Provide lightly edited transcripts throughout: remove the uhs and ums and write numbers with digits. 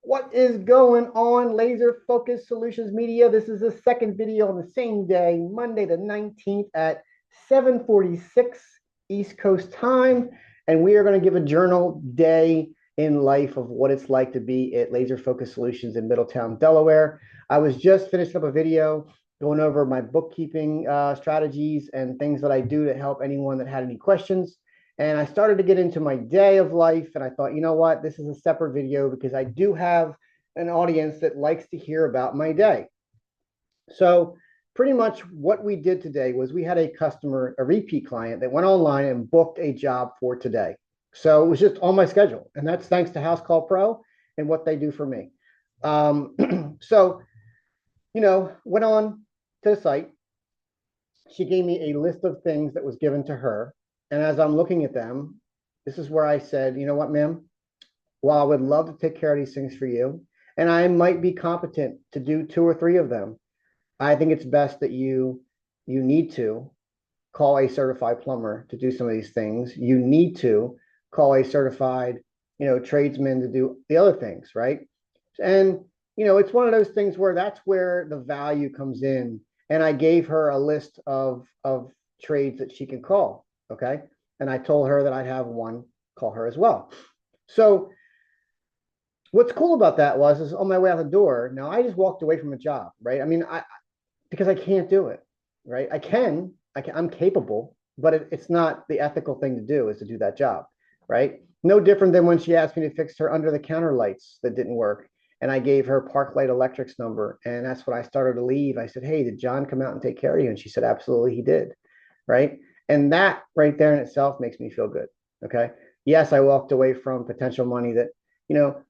What is going on, Laser Focus Solutions Media? This is the second video on the same day, Monday the 19th at 7:46 East Coast time. And we are going to give a journal day in life of what it's like to be at Laser Focus Solutions in Middletown, Delaware. I was just finishing up a video going over my bookkeeping strategies and things that I do to help anyone that had any questions. And I started to get into my day of life, and I thought, you know what, this is a separate video because I do have an audience that likes to hear about my day. So pretty much what we did today was we had a customer, a repeat client that went online and booked a job for today. So it was just on my schedule, and that's thanks to House Call Pro and what they do for me. So, went on to the site. She gave me a list of things that was given to her. And as I'm looking at them, this is where I said, you know what, ma'am, while I would love to take care of these things for you, and I might be competent to do two or three of them, I think it's best that you need to call a certified plumber to do some of these things. You need to call a certified, tradesman to do the other things, right? And it's one of those things where that's where the value comes in. And I gave her a list of trades that she can call. Okay. And I told her that I'd have one call her as well. So what's cool about that is on my way out the door, now I just walked away from a job, right? I mean, because I can't do it, right? I'm capable, but it's not the ethical thing to do is to do that job, right? No different than when she asked me to fix her under the counter lights that didn't work. And I gave her Parklight Electric's number. And that's when I started to leave. I said, hey, did John come out and take care of you? And she said, absolutely, he did. Right. And that right there in itself makes me feel good. Okay. Yes, I walked away from potential money that,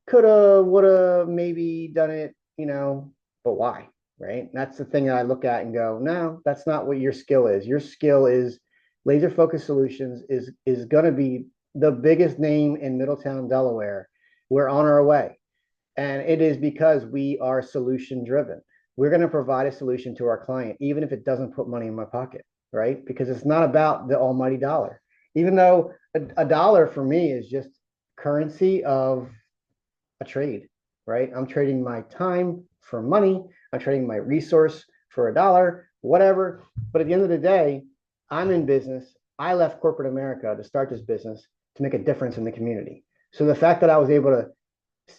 coulda, woulda, maybe done it, but why? Right. And that's the thing that I look at and go, no, that's not what your skill is. Your skill is Laser Focus Solutions is going to be the biggest name in Middletown, Delaware. We're on our way. And it is because we are solution driven. We're going to provide a solution to our client, even if it doesn't put money in my pocket, right? Because it's not about the almighty dollar. Even though a dollar for me is just currency of a trade, right? I'm trading my time for money. I'm trading my resource for a dollar, whatever. But at the end of the day, I'm in business. I left corporate America to start this business to make a difference in the community. So the fact that I was able to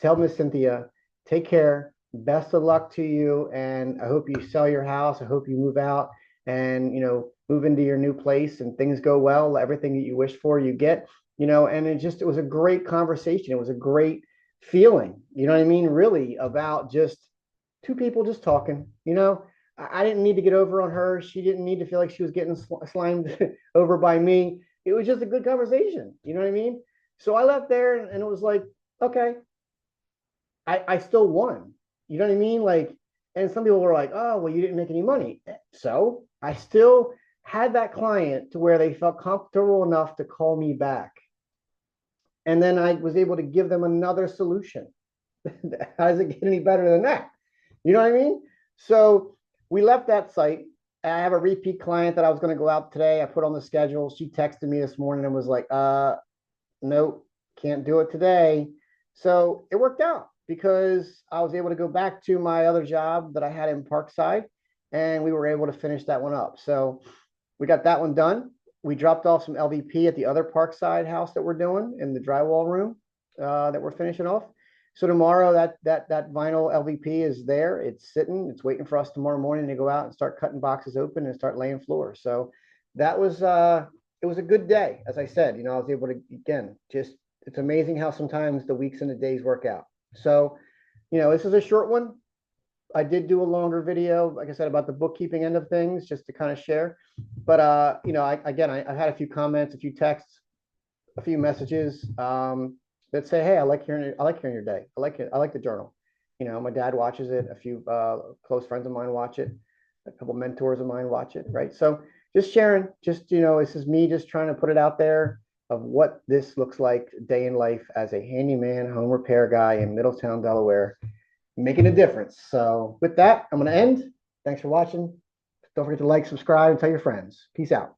tell Miss Cynthia, take care, best of luck to you, and I hope you sell your house. I hope you move out and move into your new place and things go well. Everything that you wish for, you get. And it was a great conversation. It was a great feeling. You know what I mean? Really about just two people just talking. I didn't need to get over on her. She didn't need to feel like she was getting slimed over by me. It was just a good conversation. You know what I mean? So I left there and it was like, okay, I still won. You know what I mean? Like, and some people were like, oh, well, you didn't make any money. So I still had that client to where they felt comfortable enough to call me back. And then I was able to give them another solution. How does it get any better than that? You know what I mean? So we left that site. I have a repeat client that I was going to go out today. I put on the schedule. She texted me this morning and was like, nope, can't do it today. So it worked out because I was able to go back to my other job that I had in Parkside, and we were able to finish that one up. So we got that one done. We dropped off some LVP at the other Parkside house that we're doing in the drywall room that we're finishing off. So tomorrow that vinyl LVP is there. It's sitting. It's waiting for us tomorrow morning to go out and start cutting boxes open and start laying floors. So that was it was a good day. As I said, I was able to, again, just it's amazing how sometimes the weeks and the days work out. So, this is a short one. I did do a longer video, like I said, about the bookkeeping end of things, just to kind of share. But I had a few comments, a few texts, a few messages that say, "Hey, I like hearing your day. I like it. I like the journal." My dad watches it. A few close friends of mine watch it. A couple mentors of mine watch it. Right. So just sharing. Just this is me just trying to put it out there of what this looks like day in life as a handyman home repair guy in Middletown, Delaware, making a difference. So with that, I'm going to end. Thanks for watching. Don't forget to like, subscribe, and tell your friends. Peace out.